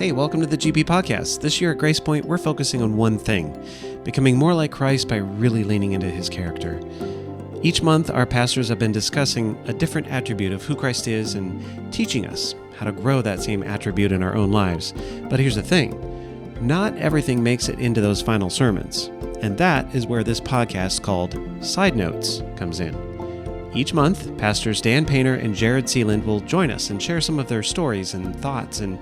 Hey, welcome to the GP Podcast. This year at Grace Point, we're focusing on one thing, becoming more like Christ by really leaning into his character. Each month, our pastors have been discussing a different attribute of who Christ is and teaching us how to grow that same attribute in our own lives. But here's the thing, not everything makes it into those final sermons, and that is where this podcast called Side Notes comes in. Each month, Pastors Dan Painter and Jared Seeland will join us and share some of their stories and thoughts and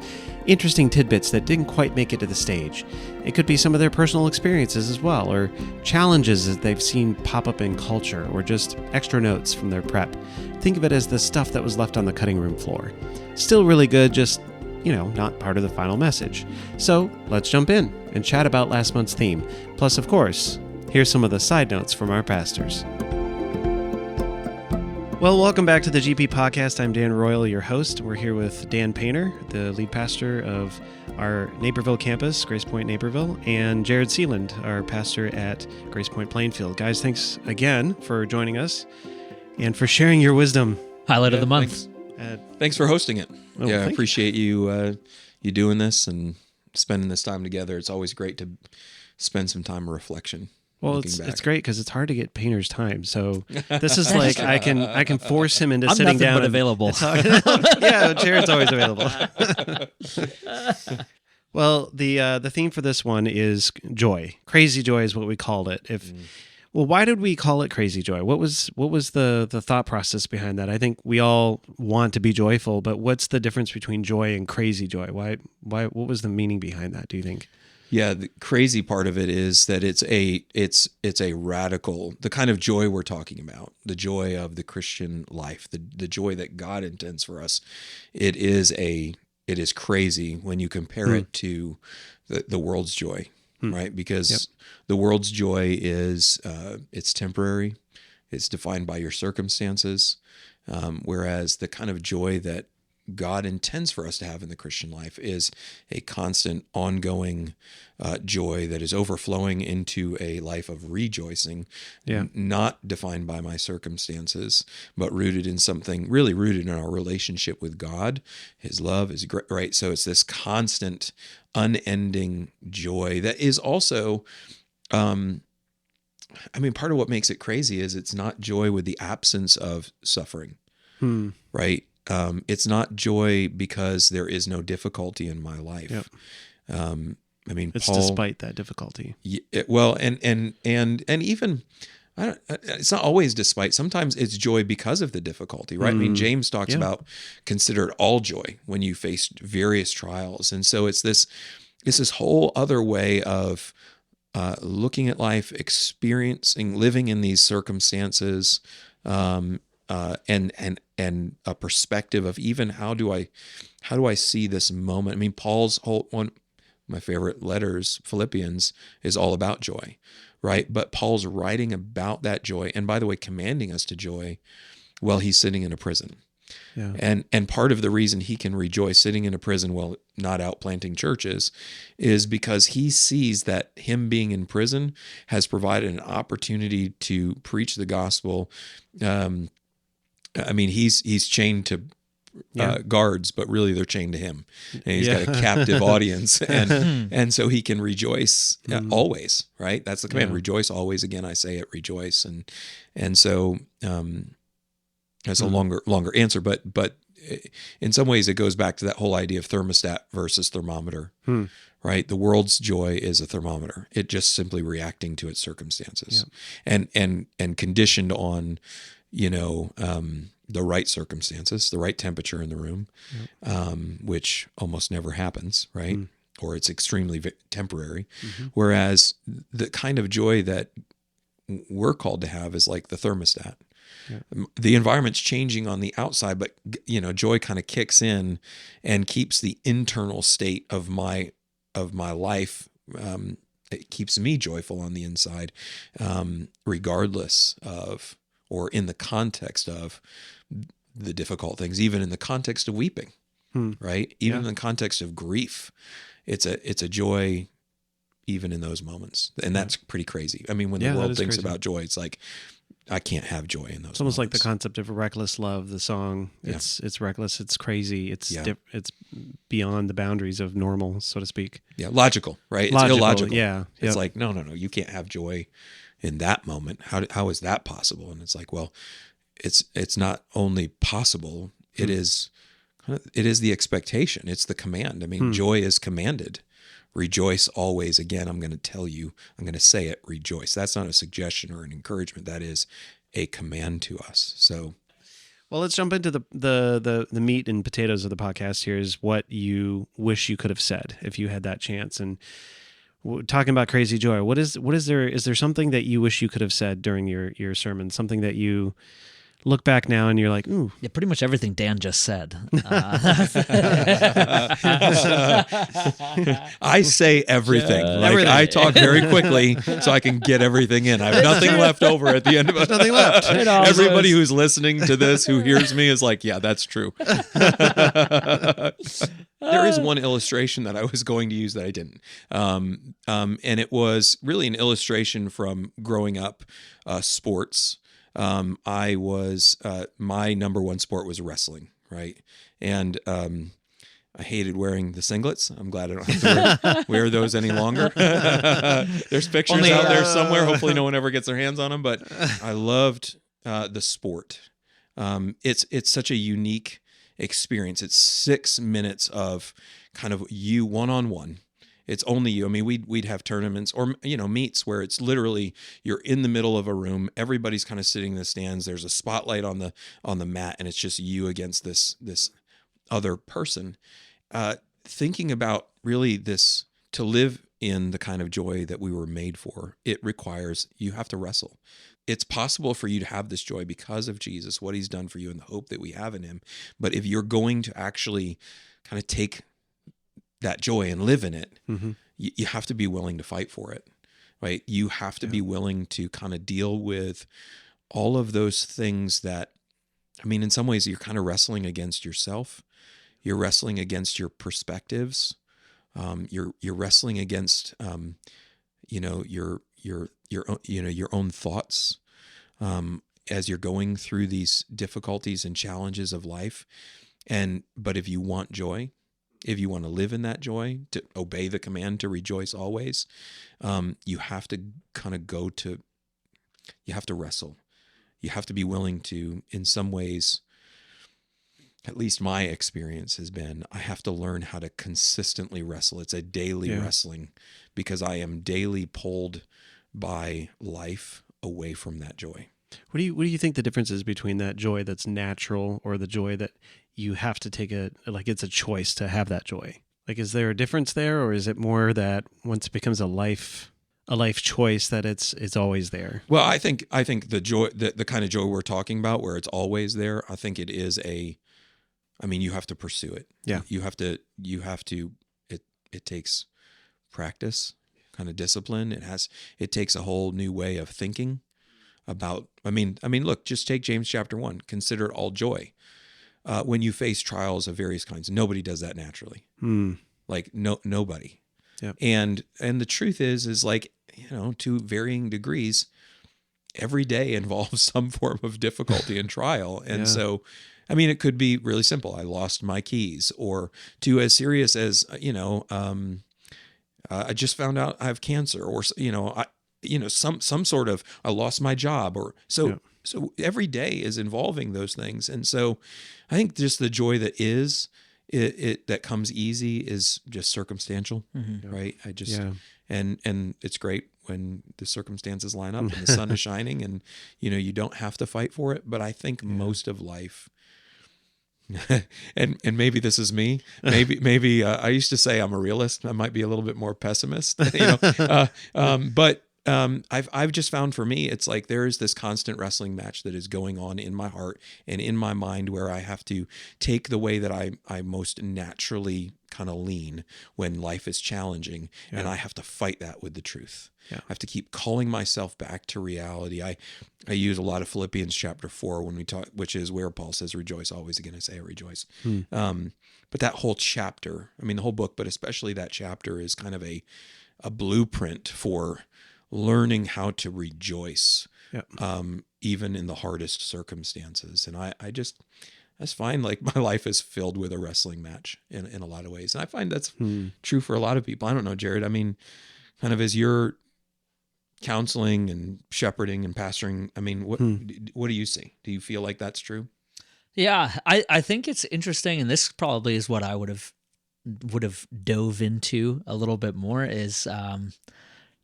interesting tidbits that didn't quite make it to the stage. It could be some of their personal experiences as well, or challenges that they've seen pop up in culture, or just extra notes from their prep. Think of it as the stuff that was left on the cutting room floor. Still really good, just, not part of the final message. So let's jump in and chat about last month's theme. Plus, of course, here's some of the side notes from our pastors. Well, welcome back to the GP Podcast. I'm Dan Royal, your host. We're here with Dan Painter, the lead pastor of our Naperville campus, Grace Point Naperville, and Jared Seeland, our pastor at Grace Point Plainfield. Guys, thanks again for joining us and for sharing your wisdom. Highlight of the month. Thanks for hosting it. Oh, I appreciate you doing this and spending this time together. It's always great to spend some time of reflection. Well, it's great because it's hard to get Painter's time. So this is like I can force him into sitting down. But available. Yeah, Jared's always available. Well, the theme for this one is joy. Crazy joy is what we called it. Well, why did we call it crazy joy? What was the thought process behind that? I think we all want to be joyful, but what's the difference between joy and crazy joy? Why? What was the meaning behind that, do you think? Yeah, the crazy part of it is that it's a radical, the kind of joy we're talking about, the joy of the Christian life, the joy that God intends for us. It is crazy when you compare it to the world's joy, right? Because the world's joy is it's temporary, it's defined by your circumstances, whereas the kind of joy that God intends for us to have in the Christian life is a constant, ongoing joy that is overflowing into a life of rejoicing, not defined by my circumstances, but rooted in something, really rooted in our relationship with God. His love is great, right? So it's this constant, unending joy that is also, part of what makes it crazy is it's not joy with the absence of suffering, right? It's not joy because there is no difficulty in my life. Yep. It's Paul, despite that difficulty. And even it's not always despite. Sometimes it's joy because of the difficulty, right? James talks about consider it all joy when you face various trials, and so it's this whole other way of looking at life, experiencing, living in these circumstances. And a perspective of even how do I see this moment? Paul's one of my favorite letters, Philippians, is all about joy, right? But Paul's writing about that joy, and by the way, commanding us to joy while he's sitting in a prison. Yeah. And part of the reason he can rejoice sitting in a prison while not out planting churches is because he sees that him being in prison has provided an opportunity to preach the gospel. He's chained to guards, but really they're chained to him, and he's got a captive audience, and so he can rejoice always. Right? That's the command: rejoice always. Again, I say it, rejoice, and so that's a longer answer, but in some ways it goes back to that whole idea of thermostat versus thermometer. Right? The world's joy is a thermometer; it just simply reacting to its circumstances, and conditioned on the right circumstances, the right temperature in the room, which almost never happens, right? Or it's extremely temporary. Whereas the kind of joy that we're called to have is like the thermostat. The environment's changing on the outside, but joy kind of kicks in and keeps the internal state of my life. It keeps me joyful on the inside, regardless of, or in the context of the difficult things, even in the context of weeping, right? Even in the context of grief, it's a joy even in those moments. And that's pretty crazy. When the world thinks about joy, it's like, I can't have joy in those. It's almost like the moments. concept of reckless love. The song, it's reckless, it's crazy, it's it's beyond the boundaries of normal, so to speak. Yeah, logical, right? It's Logical, illogical. yeah. It's like no, you can't have joy in that moment. How is that possible? And it's like, well, it's not only possible, it is the expectation. It's the command. I mean, joy is commanded. Rejoice always. Again, I'm going to tell you, I'm going to say it, rejoice. That's not a suggestion or an encouragement. That is a command to us. So, well, let's jump into the meat and potatoes of the podcast. Here is what you wish you could have said if you had that chance. And talking about crazy joy, what is there? Is there something that you wish you could have said during your sermon? Something that you look back now and you're like, ooh. Yeah, pretty much everything Dan just said. I say everything. I talk very quickly so I can get everything in. I have nothing left over at the end of it. There's nothing left. Everybody who's listening to this, who hears me, is like, yeah, that's true. There is one illustration that I was going to use that I didn't. And it was really an illustration from growing up sports. I was, my number one sport was wrestling, right? And I hated wearing the singlets. I'm glad I don't have to wear those any longer. There's pictures out there somewhere. Hopefully no one ever gets their hands on them, but I loved the sport. It's such a unique experience. It's 6 minutes of kind of you one-on-one. It's only you. I mean, we'd have tournaments or, meets where it's literally you're in the middle of a room. Everybody's kind of sitting in the stands. There's a spotlight on the mat, and it's just you against this other person. Thinking about really this, to live in the kind of joy that we were made for, it requires you have to wrestle. It's possible for you to have this joy because of Jesus, what he's done for you, and the hope that we have in him. But if you're going to actually kind of take that joy and live in it, you have to be willing to fight for it, right? You have to be willing to kind of deal with all of those things that, I mean, in some ways you're kind of wrestling against yourself. You're wrestling against your perspectives. You're wrestling against, your own thoughts as you're going through these difficulties and challenges of life. But if you want joy, if you want to live in that joy, to obey the command to rejoice always, you have to kind of you have to wrestle. You have to be willing to, in some ways, at least my experience has been, I have to learn how to consistently wrestle. It's a daily wrestling because I am daily pulled by life away from that joy. What do you think the difference is between that joy that's natural or the joy that you have to take it's a choice to have that joy? Like, is there a difference there, or is it more that once it becomes a life choice that it's always there? Well, I think the joy, the kind of joy we're talking about, where it's always there, I think it is you have to pursue it. Yeah. You have to, it takes practice, kind of discipline. It takes a whole new way of thinking about, look, just take James chapter 1, consider it all joy. When you face trials of various kinds, nobody does that naturally. Nobody. Yep. And the truth is like, to varying degrees, every day involves some form of difficulty and trial. And so, it could be really simple. I lost my keys, or to as serious as, I just found out I have cancer, or, some sort of, I lost my job, or so every day is involving those things. And so I think just the joy that is, that comes easy is just circumstantial, right? And it's great when the circumstances line up and the sun is shining and, you don't have to fight for it. But I think most of life, and maybe this is me, maybe I used to say I'm a realist. I might be a little bit more pessimist, but I've just found for me, it's like there is this constant wrestling match that is going on in my heart and in my mind, where I have to take the way that I most naturally kind of lean when life is challenging, and I have to fight that with the truth. I have to keep calling myself back to reality. I use a lot of Philippians chapter 4 when we talk, which is where Paul says, rejoice always. Again, I say I rejoice. But that whole chapter, the whole book, but especially that chapter, is kind of a blueprint for learning how to rejoice even in the hardest circumstances. And I just find like my life is filled with a wrestling match in a lot of ways. And I find that's true for a lot of people. I don't know, Jared, I mean, kind of as you're counseling and shepherding and pastoring, I mean, what do you see? Do you feel like that's true? Yeah, I think it's interesting, and this probably is what I would have dove into a little bit more, is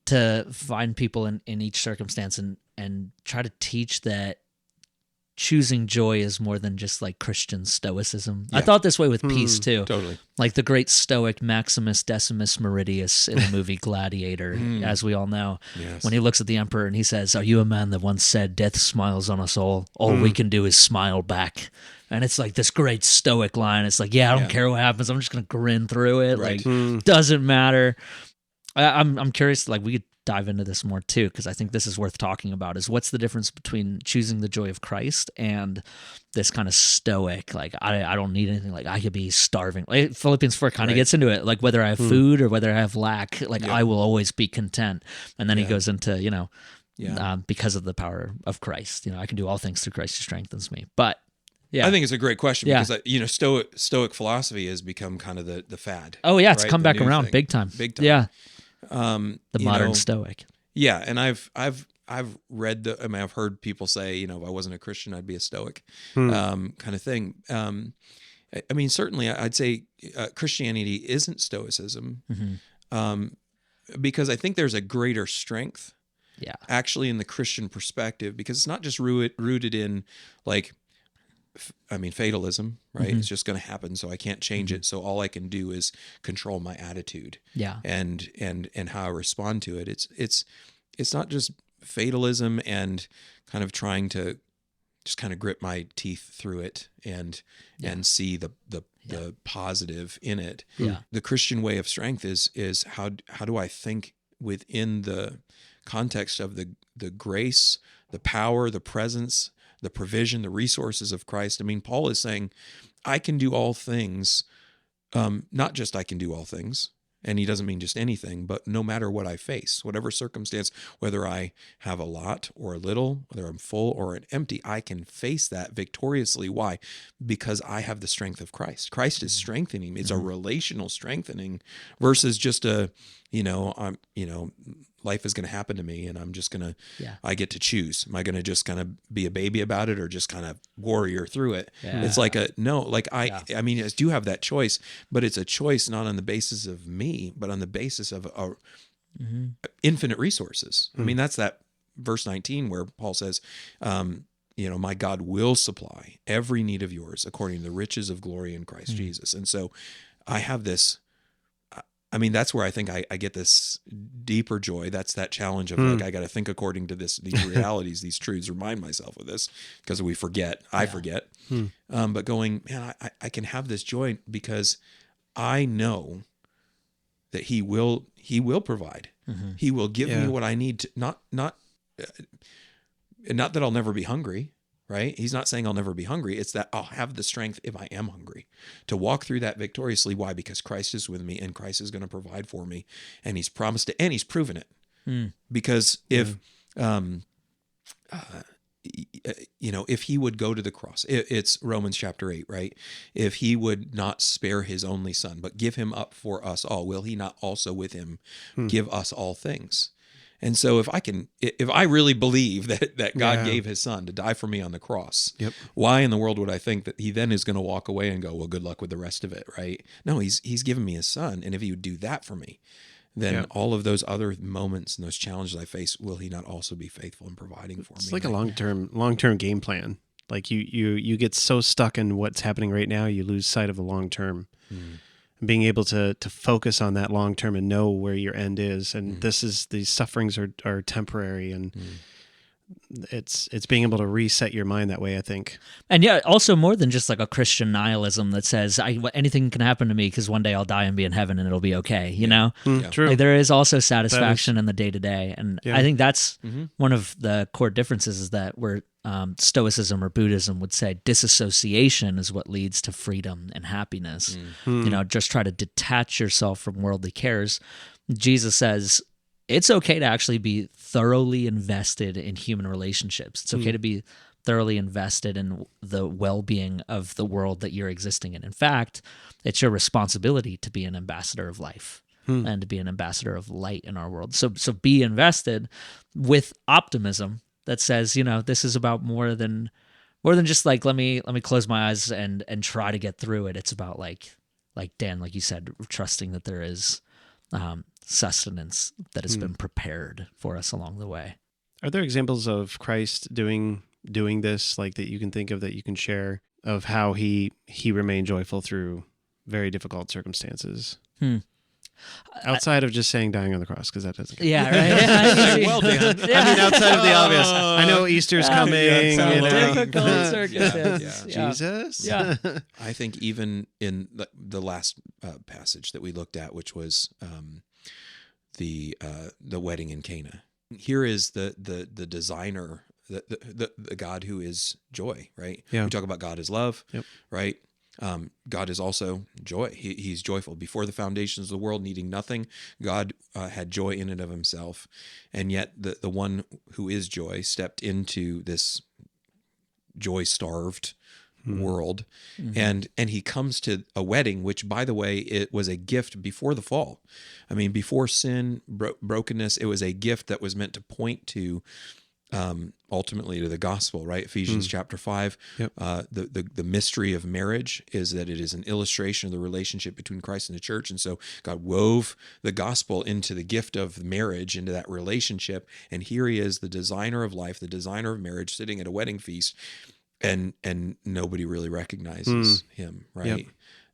to find people in each circumstance and try to teach that choosing joy is more than just like Christian stoicism. I thought this way with peace too. Totally. Like the great stoic Maximus Decimus Meridius in the movie Gladiator, as we all know, when he looks at the emperor and he says, "Are you a man that once said, 'Death smiles on us all we can do is smile back'?" And it's like this great stoic line. It's like, I don't care what happens. I'm just going to grin through it. Right. Like, doesn't matter. I'm curious, like we could dive into this more too, because I think this is worth talking about, is what's the difference between choosing the joy of Christ and this kind of stoic, like, I don't need anything, like I could be starving. Like Philippians 4 kind of gets into it, like whether I have food or whether I have lack, like I will always be content. And then he goes into, because of the power of Christ, I can do all things through Christ who strengthens me. But I think it's a great question because Stoic philosophy has become kind of the fad. Oh yeah, it's right? come back around thing. big time. Yeah. The modern Stoic. Yeah, and I've read I've heard people say, if I wasn't a Christian, I'd be a Stoic, kind of thing. I mean, certainly, I'd say Christianity isn't Stoicism, because I think there's a greater strength, actually, in the Christian perspective, because it's not just rooted in like, fatalism, right? It's just going to happen, so I can't change it. So all I can do is control my attitude, and how I respond to it. It's not just fatalism and kind of trying to just kind of grit my teeth through it and see the positive in it. The Christian way of strength is how do I think within the context of the grace, the power, the presence, the provision, the resources of Christ. I mean, Paul is saying, I can do all things, not just I can do all things, and he doesn't mean just anything, but no matter what I face, whatever circumstance, whether I have a lot or a little, whether I'm full or empty, I can face that victoriously. Why? Because I have the strength of Christ. Christ is strengthening me. It's a relational strengthening versus just life is going to happen to me and I'm just going to, I get to choose. Am I going to just kind of be a baby about it or just kind of warrior through it? It's like I mean, I do have that choice, but it's a choice not on the basis of me, but on the basis of infinite resources. I mean, that's that verse 19 where Paul says, my God will supply every need of yours according to the riches of glory in Christ Jesus. And so I have this, I mean, that's where I think I get this deeper joy. That's that challenge of like, I got to think according to these realities, these truths, remind myself of this because we forget, I forget. But going, man, I can have this joy because I know that he will provide. He will give me what I need to, not that I'll never be hungry, right? He's not saying I'll never be hungry. It's that I'll have the strength if I am hungry to walk through that victoriously. Why? Because Christ is with me and Christ is going to provide for me. And he's promised it and he's proven it. Because if he would go to the cross, it's Romans chapter 8, right? If he would not spare his only son, but give him up for us all, will he not also with him give us all things? And so if I really believe that God gave his son to die for me on the cross, why in the world would I think that he then is going to walk away and go, well, good luck with the rest of it, right? No, he's given me his son. And if he would do that for me, then all of those other moments and those challenges I face, will he not also be faithful in providing for me? It's like a long-term game plan. Like you get so stuck in what's happening right now, you lose sight of the long term. Being able to focus on that long term and know where your end is, and these sufferings are temporary, and it's being able to reset your mind that way, I think. And also more than just like a Christian nihilism that says anything can happen to me because one day I'll die and be in heaven and it'll be okay, you know? True. Like there is also satisfaction in the day-to-day, and I think that's one of the core differences is that we're Stoicism or Buddhism would say disassociation is what leads to freedom and happiness. Just try to detach yourself from worldly cares. Jesus says, it's okay to actually be thoroughly invested in human relationships. It's okay to be thoroughly invested in the well-being of the world that you're existing in. In fact, it's your responsibility to be an ambassador of life and to be an ambassador of light in our world. So be invested with optimism that says, this is about more than just like, let me close my eyes and try to get through it. It's about like Dan, like you said, trusting that there is sustenance that has been prepared for us along the way. Are there examples of Christ doing this, like that you can think of, that you can share, of how he remained joyful through very difficult circumstances? Outside of just saying dying on the cross, because that doesn't. Yeah, right. Well, Dan. I mean, outside of the obvious. I know Easter's coming. Difficult circumstances. Yeah. Jesus. Yeah. I think even in the last passage that we looked at, which was the wedding in Cana, here is the designer, the God who is joy, right? Yeah. We talk about God is love, Yep. right? God is also joy. He's joyful. Before the foundations of the world, needing nothing, God had joy in and of himself. And yet the one who is joy stepped into this joy-starved world. And he comes to a wedding, which, by the way, it was a gift before the fall. I mean, before sin, brokenness, it was a gift that was meant to point to ultimately to the gospel, right? Ephesians chapter 5. Yep. The mystery of marriage is that it is an illustration of the relationship between Christ and the church. And so God wove the gospel into the gift of marriage, into that relationship. And here he is, the designer of life, the designer of marriage, sitting at a wedding feast, and nobody really recognizes him, right?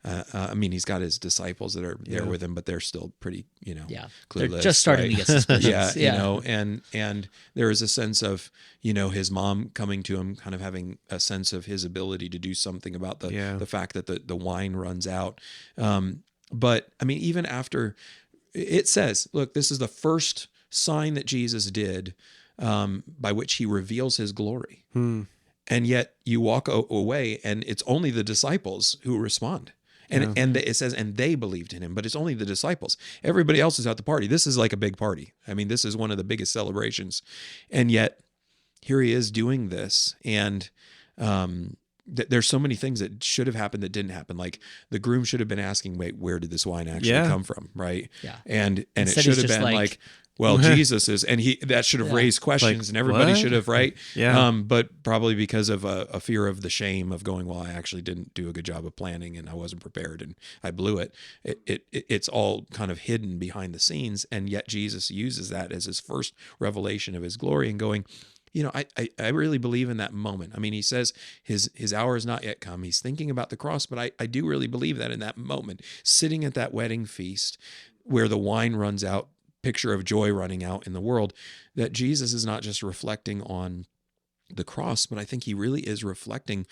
Yep. I mean, he's got his disciples that are there with him, but they're still pretty, Yeah, clueless. they're just starting to get suspicious. And there is a sense of, his mom coming to him, kind of having a sense of his ability to do something about the fact that the wine runs out. But I mean, even after it says, look, this is the first sign that Jesus did by which he reveals his glory. And yet you walk away and it's only the disciples who respond. And it says, and they believed in him, but it's only the disciples. Everybody else is at the party. This is like a big party. I mean, this is one of the biggest celebrations. And yet here he is doing this. And there's so many things that should have happened that didn't happen. Like the groom should have been asking, wait, where did this wine actually come from? Right. Yeah. And Instead, it should have been like well, Jesus is, and that should have raised questions, like, and everybody what? should have, right? Yeah. But probably because of a fear of the shame of going, well, I actually didn't do a good job of planning, and I wasn't prepared, and I blew it. It's all kind of hidden behind the scenes, and yet Jesus uses that as his first revelation of his glory, and going, I really believe in that moment. I mean, he says his hour has not yet come. He's thinking about the cross, but I do really believe that in that moment, sitting at that wedding feast where the wine runs out, picture of joy running out in the world, that Jesus is not just reflecting on the cross, but I think he really is reflecting.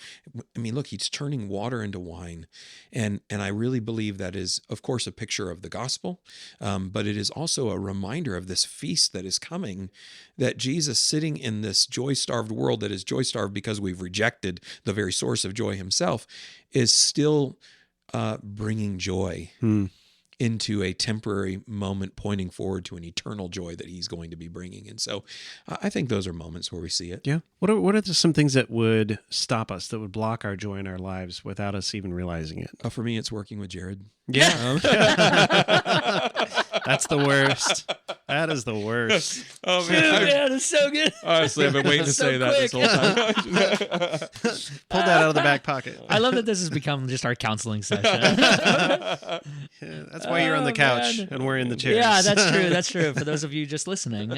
I mean, look, he's turning water into wine. And I really believe that is, of course, a picture of the gospel, but it is also a reminder of this feast that is coming, that Jesus sitting in this joy-starved world that is joy-starved because we've rejected the very source of joy himself, is still bringing joy into a temporary moment, pointing forward to an eternal joy that he's going to be bringing. And so I think those are moments where we see it. Yeah. What are some things that would stop us, that would block our joy in our lives without us even realizing it? For me, it's working with Jared. Yeah. That's the worst. That is the worst. Oh, man, it's so good. Honestly, I've been waiting to So say that this quick. whole time. Pull that out of the back pocket. I love that this has become just our counseling session. Yeah, that's why you're on the couch man. and we're in the chairs. Yeah, that's true. That's true. For those of you just listening,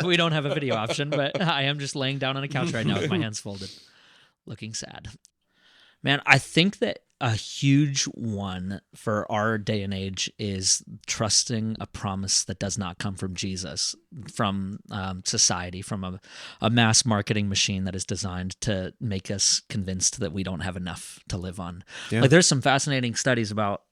we don't have a video option, but I am just laying down on a couch right now with my hands folded, looking sad. Man, I think that a huge one for our day and age is trusting a promise that does not come from Jesus, from society, from a mass marketing machine that is designed to make us convinced that we don't have enough to live on. Yeah. Like there's some fascinating studies about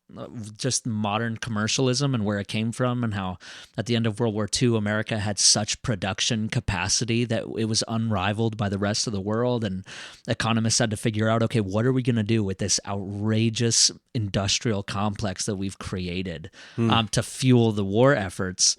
just modern commercialism and where it came from, and how at the end of World War II, America had such production capacity that it was unrivaled by the rest of the world. And economists had to figure out, okay, what are we going to do with this outrageous industrial complex that we've created to fuel the war efforts?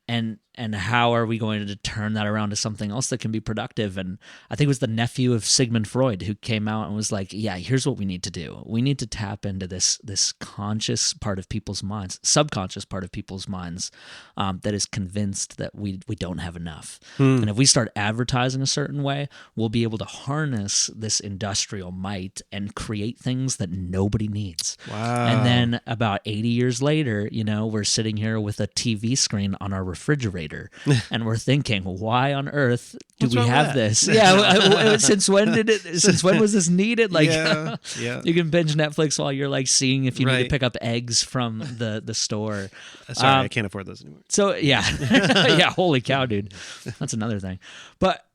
and how are we going to turn that around to something else that can be productive? And I think it was the nephew of Sigmund Freud who came out and was like, yeah, here's what we need to do. We need to tap into this conscious part of people's minds, subconscious part of people's minds, that is convinced that we don't have enough. And if we start advertising a certain way, we'll be able to harness this industrial might and create things that nobody needs. Wow. And then about 80 years later, we're sitting here with a TV screen on our refrigerator and we're thinking, why on earth do What's we wrong with have that? this? Yeah. Since when was this needed? Like, Yeah. you can binge Netflix while you're like seeing if you need Right. to pick up eggs from the store. Sorry, I can't afford those anymore. So yeah, yeah. Holy cow, dude. That's another thing. But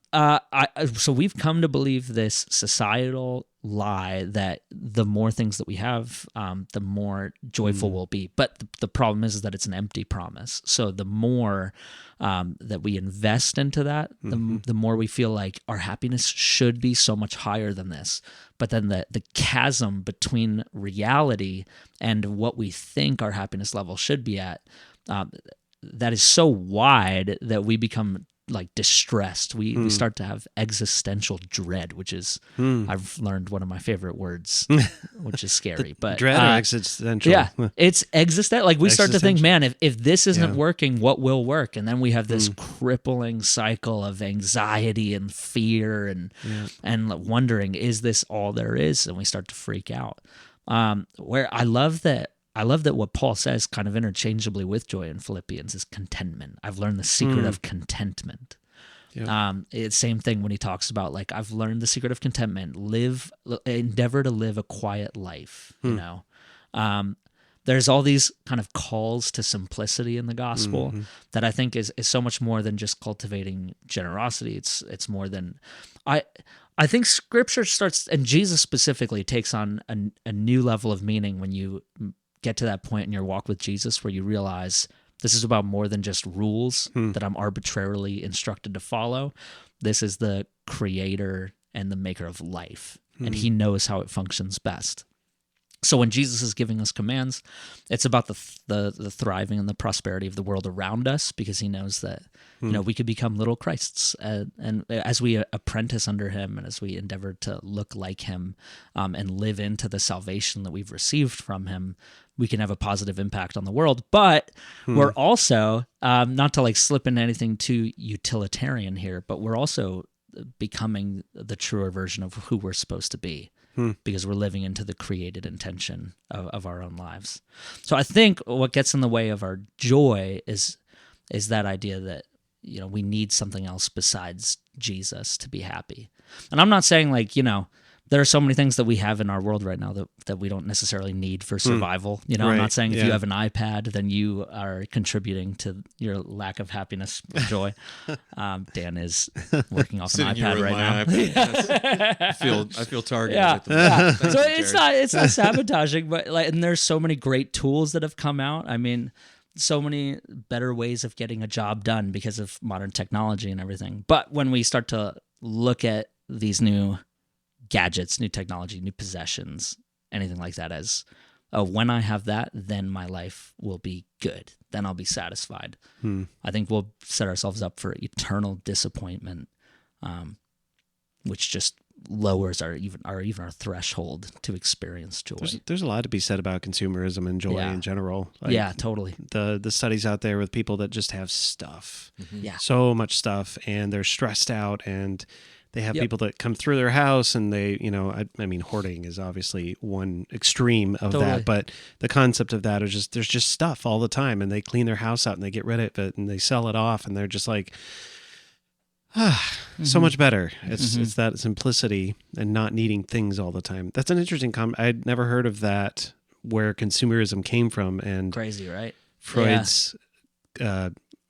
so we've come to believe this societal lie that the more things that we have, the more joyful we'll be. But the problem is that it's an empty promise. So the more that we invest into that, the more we feel like our happiness should be so much higher than this. But then the chasm between reality and what we think our happiness level should be at, that is so wide that we become like distressed. We start to have existential dread, which is I've learned one of my favorite words, which is scary. But Dread or existential? yeah, it's existential. Like we start to think, Existential. man, if this isn't working, what will work? And then we have this crippling cycle of anxiety and fear and wondering, is this all there is? And we start to freak out. Where I love that what Paul says kind of interchangeably with joy in Philippians is contentment. I've learned the secret of contentment. Yeah. It's same thing when he talks about like, I've learned the secret of contentment, endeavor to live a quiet life, There's all these kind of calls to simplicity in the gospel that I think is so much more than just cultivating generosity. It's more than I think Scripture starts, and Jesus specifically takes on a new level of meaning when you get to that point in your walk with Jesus where you realize this is about more than just rules that I'm arbitrarily instructed to follow. This is the creator and the maker of life, and he knows how it functions best. So when Jesus is giving us commands, it's about the thriving and the prosperity of the world around us, because he knows that we could become little Christs, and as we apprentice under him and as we endeavor to look like him and live into the salvation that we've received from him, we can have a positive impact on the world. But we're also not to like slip into anything too utilitarian here, but we're also becoming the truer version of who we're supposed to be. Because we're living into the created intention of our own lives. So I think what gets in the way of our joy is that idea that we need something else besides Jesus to be happy. And I'm not saying like there are so many things that we have in our world right now that we don't necessarily need for survival. I'm Right. not saying if Yeah. you have an iPad, then you are contributing to your lack of happiness or joy. Dan is working off an Sitting here iPad with right my now. iPad. I feel targeted. Yeah, At the yeah. Thank So you, it's Jared. not sabotaging, but and there's so many great tools that have come out. I mean, so many better ways of getting a job done because of modern technology and everything. But when we start to look at these new gadgets, new technology, new possessions, anything like that as, when I have that, then my life will be good. Then I'll be satisfied. I think we'll set ourselves up for eternal disappointment, which just lowers our threshold to experience joy. There's a lot to be said about consumerism and joy in general. Like, yeah, totally. The studies out there with people that just have stuff, Yeah. so much stuff, and they're stressed out, and they have Yep. people that come through their house, and they, I mean, hoarding is obviously one extreme of Totally. that, but the concept of that is just, there's just stuff all the time, and they clean their house out and they get rid of it and they sell it off, and they're just like, so much better. It's that simplicity and not needing things all the time. That's an interesting I'd never heard of that, where consumerism came from, and Crazy, right? Freud's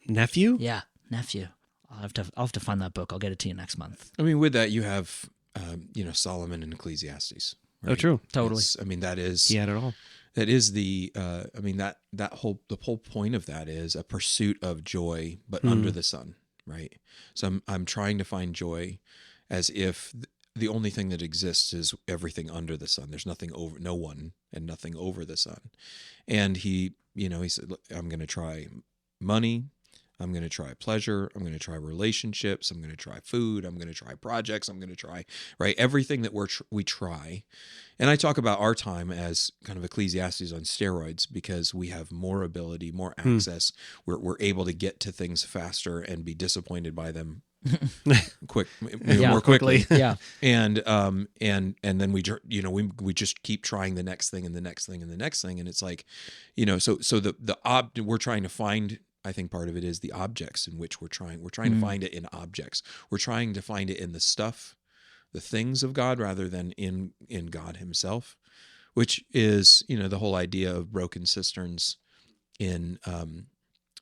nephew. Yeah, nephew. I'll have to find that book. I'll get it to you next month. I mean, with that, you have, Solomon and Ecclesiastes. Right? Oh, true. Totally. That is. He had it all. That is the. The whole point of that is a pursuit of joy, but under the sun, right? So I'm trying to find joy, as if the only thing that exists is everything under the sun. There's nothing over, no one, and nothing over the sun. And he said, "Look, I'm going to try money. I'm going to try pleasure. I'm going to try relationships. I'm going to try food. I'm going to try projects. I'm going to try, right? Everything that we try. And I talk about our time as kind of Ecclesiastes on steroids because we have more ability, more access. We're able to get to things faster and be disappointed by them more quickly. Yeah. And then we just keep trying the next thing and the next thing and the next thing. And it's like, so we're trying to find, I think part of it is the objects in which we're trying to find it in objects. We're trying to find it in the stuff, the things of God rather than in God himself, which is, the whole idea of broken cisterns in,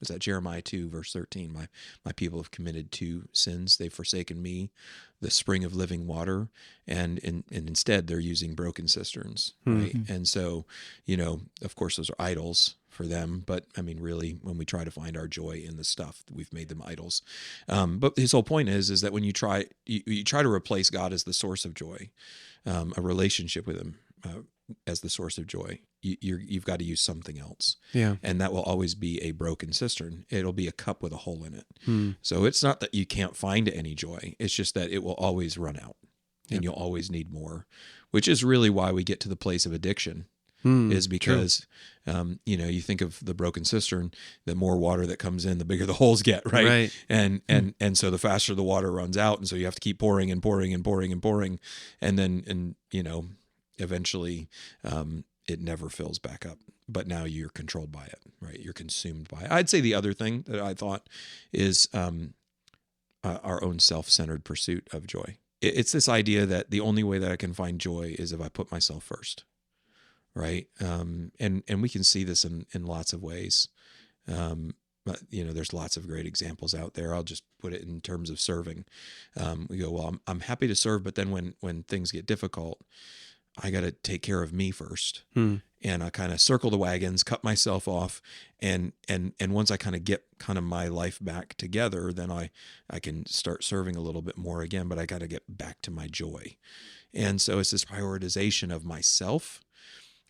is that Jeremiah 2 verse 13, my people have committed 2 sins. They've forsaken me, the spring of living water. And instead they're using broken cisterns. Right. And so, of course those are idols for them, but I mean, really when we try to find our joy in the stuff, we've made them idols. But his whole point is that when you try to replace God as the source of joy, a relationship with him, as the source of joy, you've got to use something else. Yeah. And that will always be a broken cistern. It'll be a cup with a hole in it. So it's not that you can't find any joy. It's just that it will always run out and you'll always need more, which is really why we get to the place of addiction is because, you think of the broken cistern, the more water that comes in, the bigger the holes get. Right. And so the faster the water runs out. And so you have to keep pouring and pouring and pouring and pouring. And then, eventually, it never fills back up, but now you're controlled by it, right? You're consumed by it. I'd say the other thing that I thought is our own self-centered pursuit of joy. It's this idea that the only way that I can find joy is if I put myself first, right? And we can see this in lots of ways. But, there's lots of great examples out there. I'll just put it in terms of serving. We go, well, I'm happy to serve, but then when things get difficult, I got to take care of me first. And I kind of circle the wagons, cut myself off. And once I kind of get my life back together, then I can start serving a little bit more again, but I got to get back to my joy. And so it's this prioritization of myself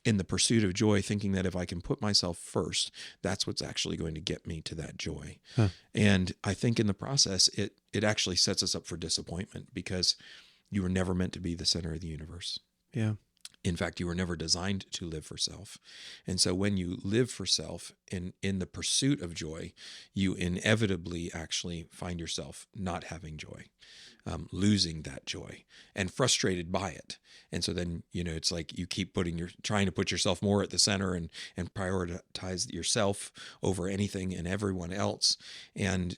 in the pursuit of joy, thinking that if I can put myself first, that's what's actually going to get me to that joy. And I think in the process, it actually sets us up for disappointment because you were never meant to be the center of the universe. Yeah. In fact, you were never designed to live for self. And so when you live for self in the pursuit of joy, you inevitably actually find yourself not having joy, losing that joy and frustrated by it. And so then, it's like you keep trying to put yourself more at the center and prioritize yourself over anything and everyone else and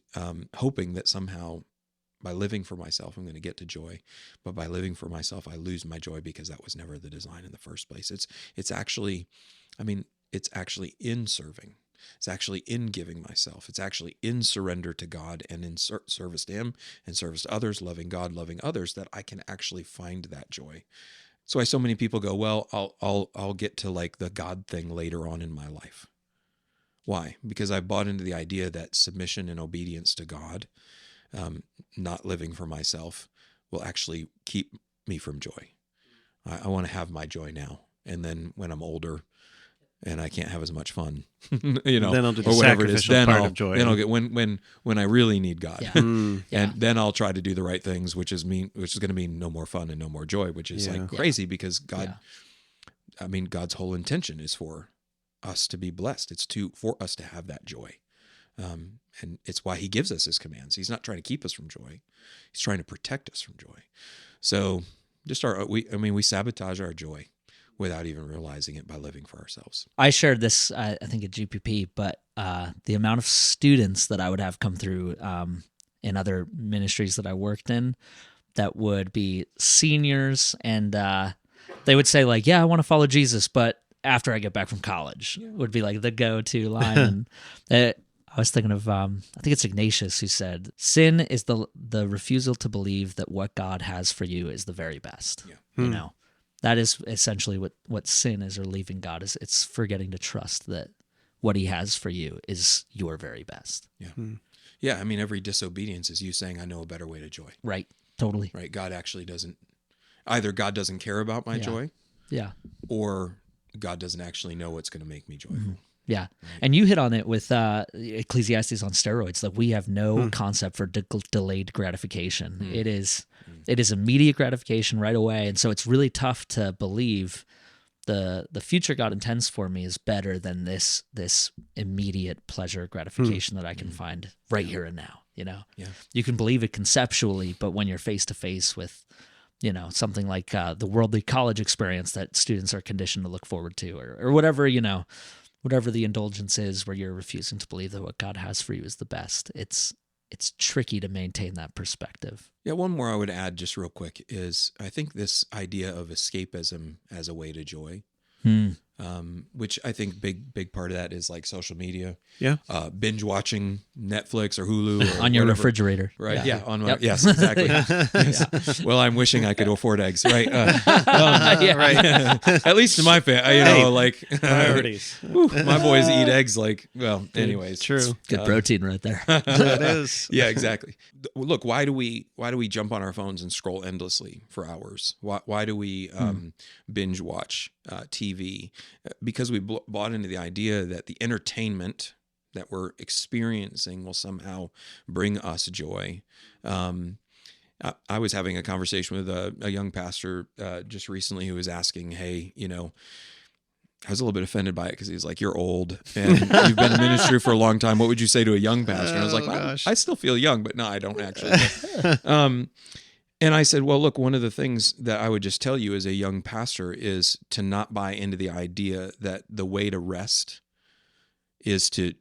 hoping that somehow by living for myself, I'm going to get to joy. But by living for myself, I lose my joy because that was never the design in the first place. It's actually in serving. It's actually in giving myself. It's actually in surrender to God and in service to him and service to others, loving God, loving others, that I can actually find that joy. So why so many people go, well, I'll get to like the God thing later on in my life. Why? Because I bought into the idea that submission and obedience to God, not living for myself, will actually keep me from joy. I want to have my joy now. And then when I'm older and I can't have as much fun, then I'll do the or whatever it is, sacrificial part of joy. Then I'll get when I really need God. Yeah. And then I'll try to do the right things, which is going to mean no more fun and no more joy, which is like crazy because God, God's whole intention is for us to be blessed. It's for us to have that joy. And it's why he gives us his commands. He's not trying to keep us from joy. He's trying to protect us from joy. So we sabotage our joy without even realizing it by living for ourselves. I shared this, I think at GPP, but the amount of students that I would have come through in other ministries that I worked in that would be seniors, and they would say like, yeah, I want to follow Jesus, but after I get back from college would be like the go-to line. And I was thinking of, I think it's Ignatius who said, sin is the refusal to believe that what God has for you is the very best. Yeah. That is essentially what sin is, or leaving God is. It's forgetting to trust that what he has for you is your very best. Yeah. Yeah. Every disobedience is you saying, I know a better way to joy. Right. Totally. Right. God actually either God doesn't care about my joy. Yeah. Or God doesn't actually know what's going to make me joyful. Yeah. And you hit on it with Ecclesiastes on steroids, that we have no concept for delayed gratification. It is immediate gratification right away. And so it's really tough to believe the future God intends for me is better than this immediate pleasure gratification that I can find right here and now. You can believe it conceptually, but when you're face to face with something like the worldly college experience that students are conditioned to look forward to, or whatever, whatever the indulgence is, where you're refusing to believe that what God has for you is the best. It's tricky to maintain that perspective. Yeah, one more I would add just real quick is I think this idea of escapism as a way to joy, which I think big part of that is like social media. Yeah. Binge watching Netflix or Hulu. Or on your whatever. refrigerator. Right. Yeah. On my, Yep. Yes, exactly. Yes. Well, I'm wishing I could afford eggs. Right. Right. At least in my family, Priorities. my boys eat eggs anyways. True. Good protein right there. It is. Yeah, exactly. Look, why do we jump on our phones and scroll endlessly for hours? Why do we binge watch TV? Because we bought into the idea that the entertainment that we're experiencing will somehow bring us joy. I was having a conversation with a young pastor just recently who was asking, hey, I was a little bit offended by it because he's like, you're old and you've been in ministry for a long time. What would you say to a young pastor? And I was like, I still feel young, but no, I don't actually. And I said, well, look, one of the things that I would just tell you as a young pastor is to not buy into the idea that the way to rest is to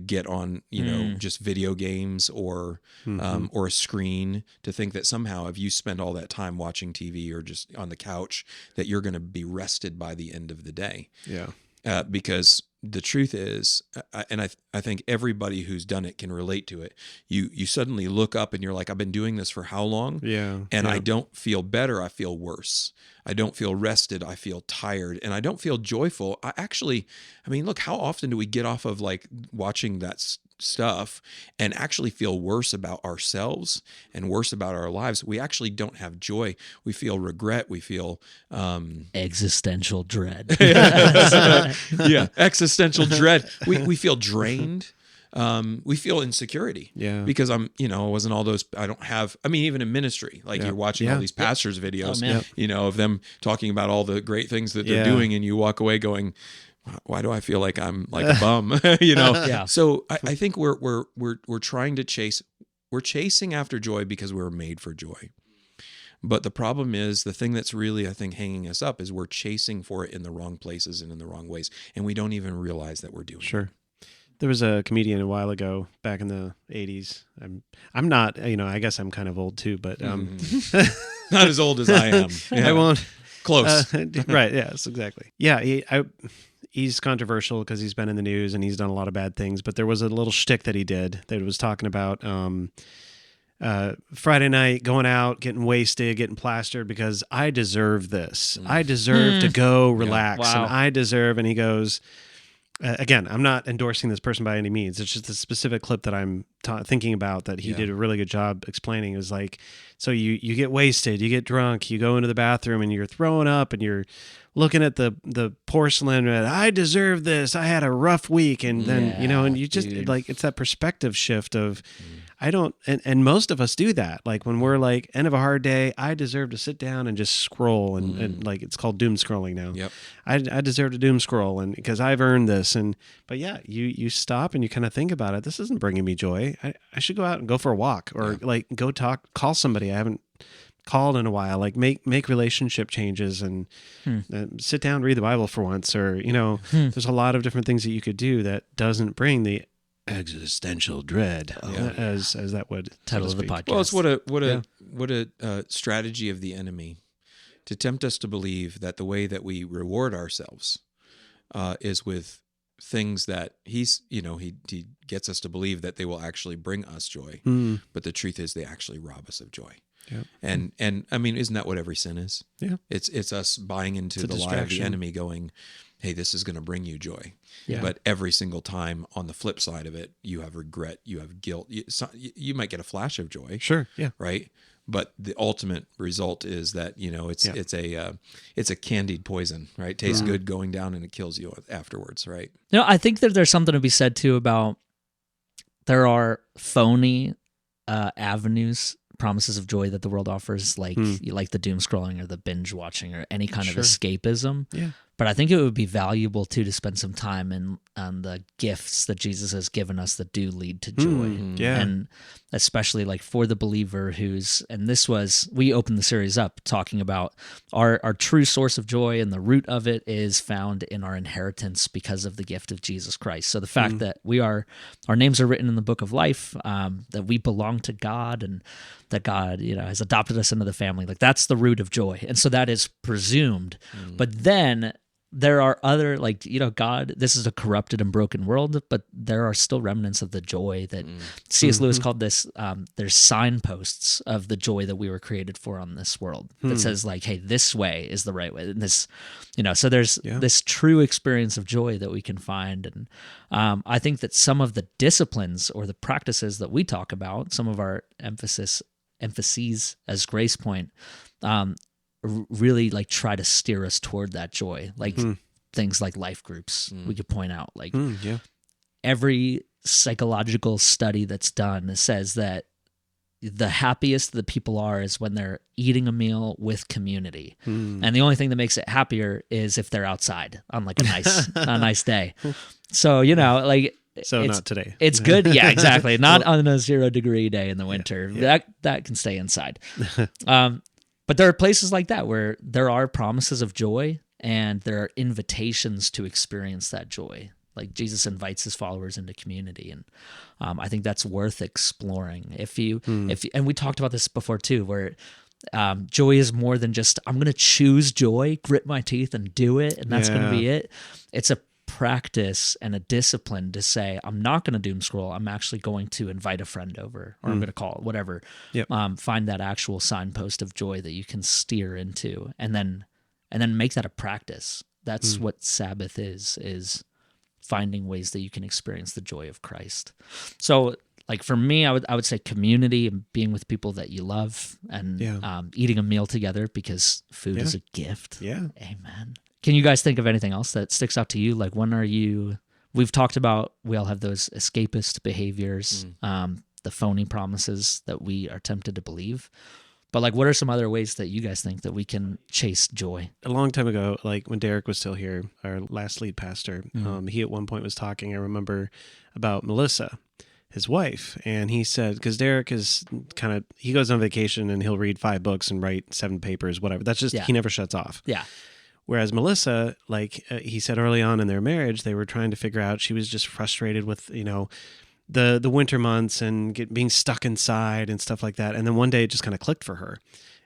get on, just video games or a screen, to think that somehow if you spend all that time watching TV or just on the couch, that you're going to be rested by the end of the day. Yeah. Because the truth is, and I think everybody who's done it can relate to it. You suddenly look up and you're like, I've been doing this for how long? Yeah. And I don't feel better. I feel worse. I don't feel rested. I feel tired, and I don't feel joyful. Look, how often do we get off of like watching that stuff and actually feel worse about ourselves and worse about our lives? We actually don't have joy. We feel regret. We feel existential dread. Existential dread. We feel drained. We feel insecurity. Yeah. Because I wasn't all those, I don't have, even in ministry, like you're watching all these pastors' videos, of them talking about all the great things that they're doing, and you walk away going, why do I feel like I'm like a bum? So I think we're trying to we're chasing after joy because we're made for joy. But the problem is, the thing that's really, I think, hanging us up is we're chasing for it in the wrong places and in the wrong ways, and we don't even realize that we're doing it. Sure. There was a comedian a while ago, back in the 80s. I'm not, I guess I'm kind of old too, but not as old as I am. Yeah. I won't. Close. Right. Yes, exactly. Yeah. He's controversial because he's been in the news and he's done a lot of bad things, but there was a little shtick that he did that was talking about Friday night, going out, getting wasted, getting plastered because I deserve this. I deserve to go relax. Wow. And I deserve, and he goes, again, I'm not endorsing this person by any means. It's just a specific clip that I'm thinking about that he did a really good job explaining. It was like, so you get wasted, you get drunk, you go into the bathroom and you're throwing up and you're looking at the porcelain and I deserve this. I had a rough week. And then, and you just like, it's that perspective shift of, I don't, and most of us do that. Like when we're like end of a hard day, I deserve to sit down and just scroll and like, it's called doom scrolling now. Yep. I deserve to doom scroll and because I've earned this. But you stop and you kind of think about it. This isn't bringing me joy. I should go out and go for a walk or like go call somebody I haven't called in a while, like make relationship changes and sit down, read the Bible for once, or, there's a lot of different things that you could do that doesn't bring the existential dread as that would title of the podcast. Well, it's what a strategy of the enemy to tempt us to believe that the way that we reward ourselves is with things that he gets us to believe that they will actually bring us joy. But the truth is they actually rob us of joy. Yep. And isn't that what every sin is? Yeah. It's us buying into the lie of the enemy going, hey, this is going to bring you joy. Yeah. But every single time on the flip side of it, you have regret, you have guilt. You might get a flash of joy. Sure. Yeah. Right. but the ultimate result is that, it's a candied poison, right? Tastes good going down and it kills you afterwards, right? I think that there's something to be said too about there are phony avenues, promises of joy that the world offers, like the doom scrolling or the binge watching or any kind of escapism. Yeah. But I think it would be valuable too to spend some time on the gifts that Jesus has given us that do lead to joy. Yeah. And especially like for the believer we opened the series up talking about our true source of joy, and the root of it is found in our inheritance because of the gift of Jesus Christ. So the fact that our names are written in the book of life, that we belong to God, and that God, has adopted us into the family, like that's the root of joy. And so that is presumed. But then there are other, God, this is a corrupted and broken world, but there are still remnants of the joy that C.S. Lewis called this, there's signposts of the joy that we were created for on this world that says like, hey, this way is the right way. And this, so there's this true experience of joy that we can find. And I think that some of the disciplines or the practices that we talk about, some of our emphases as Grace Point, really like try to steer us toward that joy, like things like life groups. We could point out like every psychological study that's done says that the happiest the people are is when they're eating a meal with community, and the only thing that makes it happier is if they're outside on like a nice day. So So not today. It's good. Yeah, exactly. Not on a 0-degree day in the winter. Yeah. That can stay inside. But there are places like that where there are promises of joy and there are invitations to experience that joy. Like Jesus invites his followers into community, and I think that's worth exploring. And we talked about this before too, where joy is more than just I'm going to choose joy, grit my teeth, and do it, and that's going to be it. It's a practice and a discipline to say, I'm not going to doom scroll. I'm actually going to invite a friend over, or I'm going to call it whatever. Find that actual signpost of joy that you can steer into, and then make that a practice. That's what Sabbath is finding ways that you can experience the joy of Christ. So like for me, I would say community and being with people that you love, and eating a meal together, because food is a gift. Yeah. Amen. Can you guys think of anything else that sticks out to you? Like we've talked about, we all have those escapist behaviors, the phony promises that we are tempted to believe. But like, what are some other ways that you guys think that we can chase joy? A long time ago, like when Derek was still here, our last lead pastor, he at one point was talking, I remember, about Melissa, his wife. And he said, because Derek is he goes on vacation and he'll read 5 books and write 7 papers, whatever. That's just, he never shuts off. Yeah. Whereas Melissa, he said early on in their marriage, they were trying to figure out, she was just frustrated with, the winter months and being stuck inside and stuff like that. And then one day it just kind of clicked for her.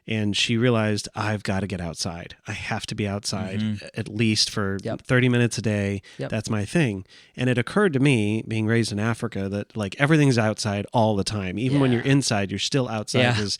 And she realized, I've got to get outside. I have to be outside at least for 30 minutes a day. That's my thing. And it occurred to me, being raised in Africa, that like everything's outside all the time. Even when you're inside, you're still outside because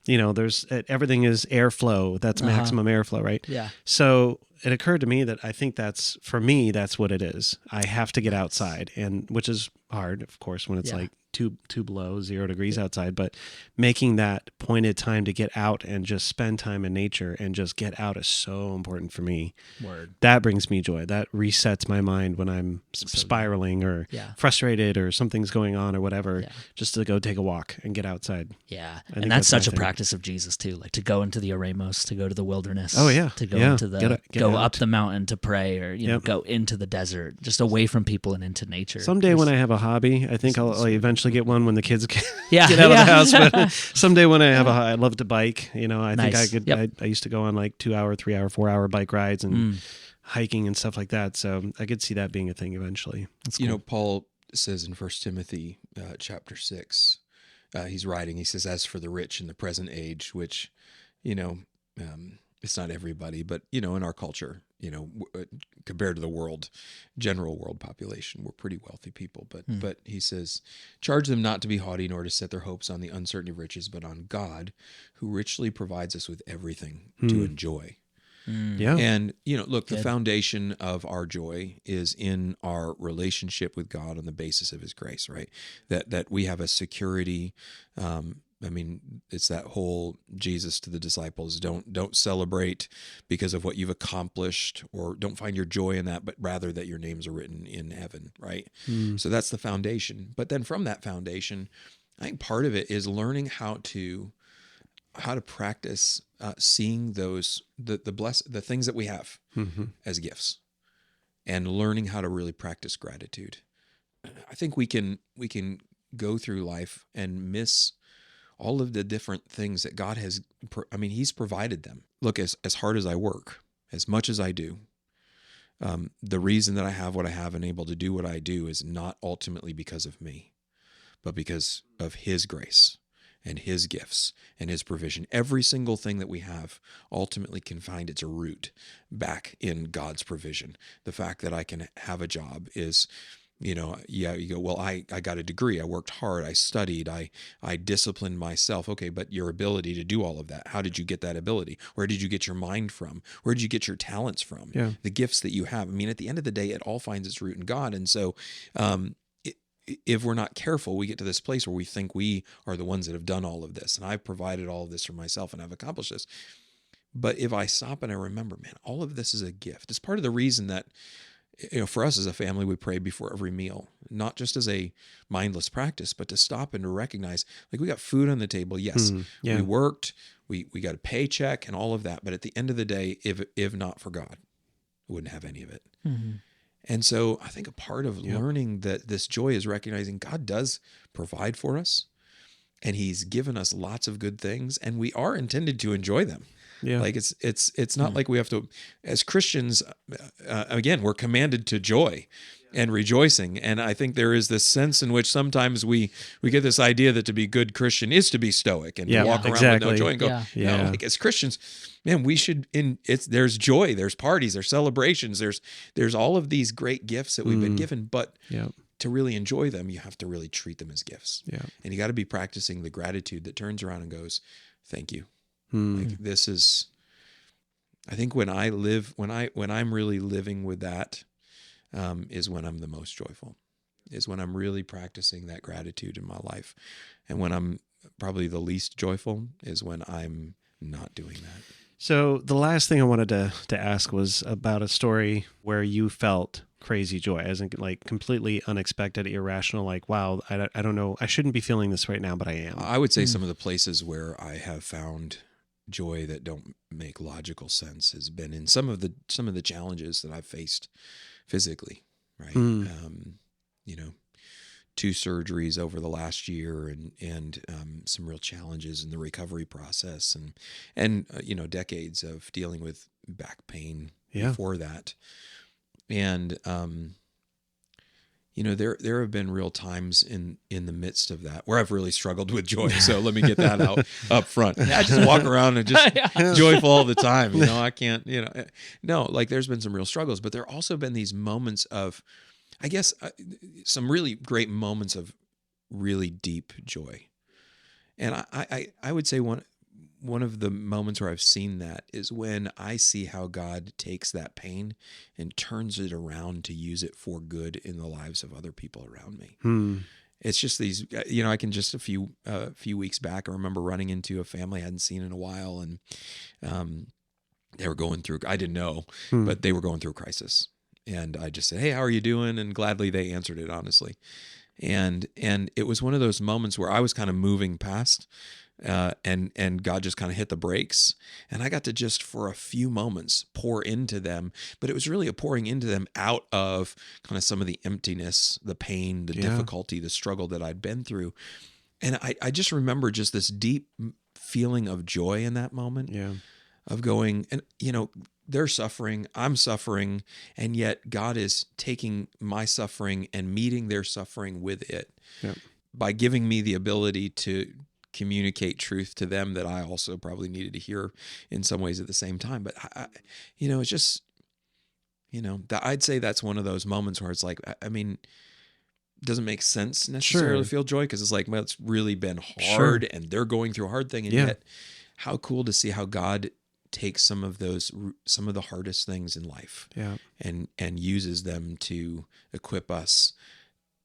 there's everything is airflow. That's maximum airflow, right? Yeah. So it occurred to me that I think that's, for me, that's what it is. I have to get outside, and which is hard, of course, when it's like two below 0 degrees outside, but making that pointed time to get out and just spend time in nature and just get out is so important for me. Word. That brings me joy. That resets my mind when I'm spiraling or frustrated or something's going on or whatever, just to go take a walk and get outside. Yeah. And that's such a practice of Jesus too, like to go into the Eremos, to go to the wilderness. Oh yeah. To go into the, go up the mountain to pray, or, go into the desert, just away from people and into nature. Someday when I have a hobby, I think I'll eventually get one when the kids get out of the house. But someday when I have I'd love to bike. I think I could. I used to go on like 2-hour, 3-hour, 4-hour bike rides and hiking and stuff like that. So I could see that being a thing eventually. That's cool. Paul says in 1 Timothy chapter 6, he's writing. He says, "As for the rich in the present age," which, it's not everybody, but in our culture, compared to the general world population, we're pretty wealthy people. But he says, "Charge them not to be haughty, nor to set their hopes on the uncertainty of riches, but on God, who richly provides us with everything to enjoy." Yeah. And, look, the foundation of our joy is in our relationship with God on the basis of his grace, right? That we have a security, I mean, it's that whole Jesus to the disciples, don't celebrate because of what you've accomplished, or don't find your joy in that, but rather that your names are written in heaven, right? So that's the foundation. But then from that foundation, I think part of it is learning how to practice seeing those the things that we have as gifts, and learning how to really practice gratitude. I think we can go through life and miss all of the different things that God has. He's provided them. Look, as hard as I work, as much as I do, the reason that I have what I have and able to do what I do is not ultimately because of me, but because of His grace and His gifts and His provision. Every single thing that we have ultimately can find its root back in God's provision. The fact that I can have a job is, you go, well, I got a degree, I worked hard, I studied, I disciplined myself. Okay, but your ability to do all of that, how did you get that ability? Where did you get your mind from? Where did you get your talents from? Yeah. The gifts that you have. At the end of the day, it all finds its root in God. And so if we're not careful, we get to this place where we think we are the ones that have done all of this, and I've provided all of this for myself, and I've accomplished this. But if I stop and I remember, man, all of this is a gift. It's part of the reason that, for us as a family, we pray before every meal, not just as a mindless practice, but to stop and to recognize, like, we got food on the table. Yes, we worked, we got a paycheck and all of that. But at the end of the day, if not for God, we wouldn't have any of it. And so I think a part of learning that this joy is recognizing God does provide for us, and He's given us lots of good things, and we are intended to enjoy them. Yeah. Like it's not like we have to, as Christians, again, we're commanded to joy and rejoicing. And I think there is this sense in which sometimes we get this idea that to be good Christian is to be stoic and to walk around with no joy and go, no, like as Christians, man, we should, there's joy, there's parties, there's celebrations, there's all of these great gifts that we've been given, but to really enjoy them, you have to really treat them as gifts. Yeah. And you got to be practicing the gratitude that turns around and goes, thank you. Like, this is, I think when I'm really living with that, is when I'm the most joyful, is when I'm really practicing that gratitude in my life. And when I'm probably the least joyful is when I'm not doing that. So the last thing I wanted to ask was about a story where you felt crazy joy, as in like completely unexpected, irrational, like, wow, I don't know, I shouldn't be feeling this right now, but I am. I would say some of the places where I have found joy that don't make logical sense has been in some of the challenges that I've faced physically, right? 2 surgeries over the last year, and some real challenges in the recovery process, and decades of dealing with back pain before that. And there have been real times in the midst of that where I've really struggled with joy. So let me get that out up front. I just walk around and just joyful all the time. I can't, no, like there's been some real struggles, but there also been these moments of, I guess, some really great moments of really deep joy. And I would say one of the moments where I've seen that is when I see how God takes that pain and turns it around to use it for good in the lives of other people around me. It's just these, I can just a few weeks back, I remember running into a family I hadn't seen in a while, and they were going through, I didn't know, but they were going through a crisis. And I just said, hey, how are you doing? And gladly they answered it, honestly. And it was one of those moments where I was kind of moving past, and God just kind of hit the brakes, and I got to just for a few moments pour into them. But it was really a pouring into them out of kind of some of the emptiness, the pain, the difficulty, the struggle that I'd been through. And I just remember just this deep feeling of joy in that moment, of going, and they're suffering, I'm suffering, and yet God is taking my suffering and meeting their suffering with it by giving me the ability to communicate truth to them that I also probably needed to hear in some ways at the same time. But it's just, I'd say that's one of those moments where it's like, it doesn't make sense necessarily to feel joy, because it's like, well, it's really been hard and they're going through a hard thing. And yet how cool to see how God takes some of the hardest things in life and uses them to equip us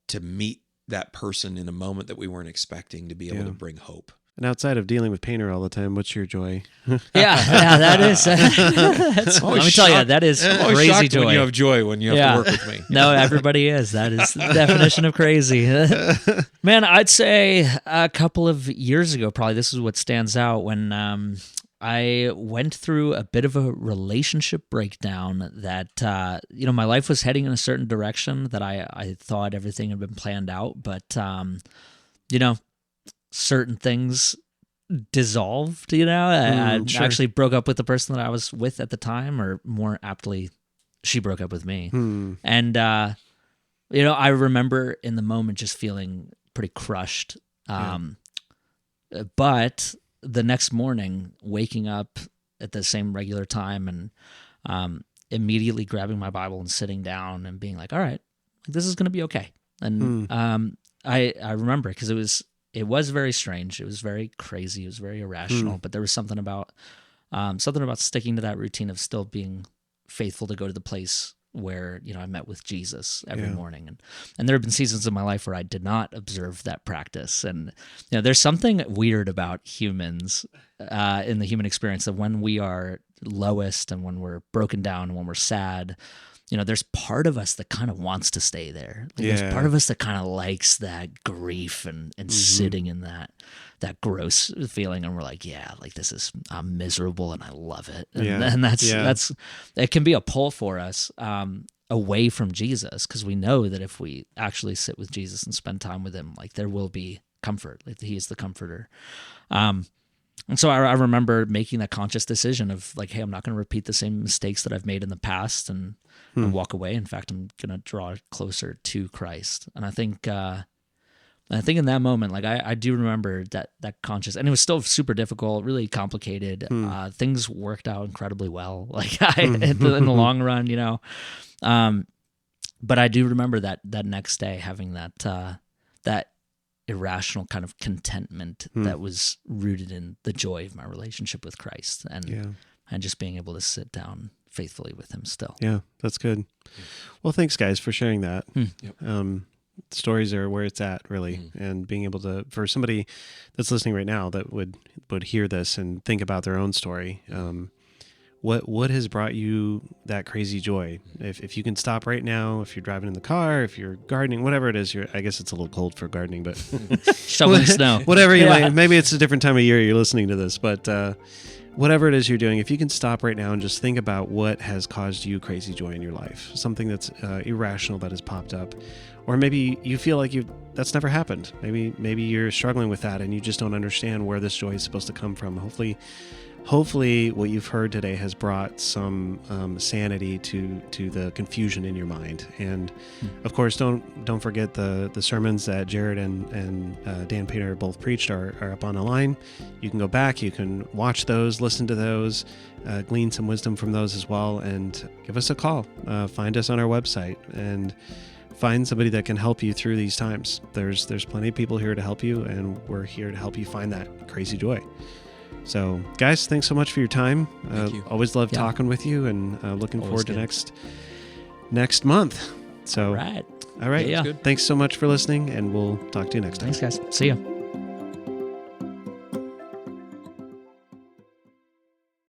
to meet that person in a moment that we weren't expecting, to be able to bring hope. And outside of dealing with Painter all the time, what's your joy? Yeah, that is. Let me tell you, that is I'm always crazy shocked joy. when you have joy when you have to work with me. No, everybody is. That is the definition of crazy. Man, I'd say a couple of years ago, probably this is what stands out when I went through a bit of a relationship breakdown that, my life was heading in a certain direction that I thought everything had been planned out, but, certain things dissolved, I sure. actually broke up with the person that I was with at the time, or more aptly, she broke up with me. And, I remember in the moment just feeling pretty crushed. But the next morning, waking up at the same regular time and immediately grabbing my Bible and sitting down and being like, all right, this is going to be okay. And I remember because it was very strange. It was very crazy. It was very irrational. But there was something about sticking to that routine of still being faithful to go to the place where I met with Jesus every morning. And there have been seasons in my life where I did not observe that practice. And there's something weird about humans in the human experience that when we are lowest and when we're broken down and when we're sad, there's part of us that kind of wants to stay there. There's part of us that kind of likes that grief and sitting in that gross feeling. And we're like, I'm miserable and I love it. And that's it can be a pull for us away from Jesus, because we know that if we actually sit with Jesus and spend time with him, like there will be comfort. Like he is the comforter. And so I remember making that conscious decision of like, hey, I'm not going to repeat the same mistakes that I've made in the past and walk away. In fact, I'm going to draw closer to Christ. And I think in that moment, like I do remember that conscious, and it was still super difficult, really complicated. Things worked out incredibly well, like in the long run, But I do remember that next day having that irrational kind of contentment that was rooted in the joy of my relationship with Christ and just being able to sit down faithfully with him still. Yeah, that's good. Well, thanks guys for sharing that. Stories are where it's at, really, and being able to, for somebody that's listening right now that would hear this and think about their own story, what has brought you that crazy joy? If you can stop right now, if you're driving in the car, if you're gardening, whatever it is, I guess it's a little cold for gardening, but shoveling snow, whatever you like. Maybe it's a different time of year you're listening to this, but whatever it is you're doing, if you can stop right now and just think about what has caused you crazy joy in your life, something that's irrational that has popped up, or maybe you feel like that's never happened. Maybe you're struggling with that and you just don't understand where this joy is supposed to come from. Hopefully what you've heard today has brought some sanity to the confusion in your mind. And of course, don't forget the sermons that Jared and Dan Painter both preached are up on the line. You can go back, you can watch those, listen to those, glean some wisdom from those as well, and give us a call. Find us on our website and find somebody that can help you through these times. There's plenty of people here to help you, and we're here to help you find that crazy joy. So, guys, thanks so much for your time. Thank you. Always love talking with you, and looking forward to next month. So, all right. Yeah. Thanks so much for listening, and we'll talk to you next time. Thanks, guys. See ya.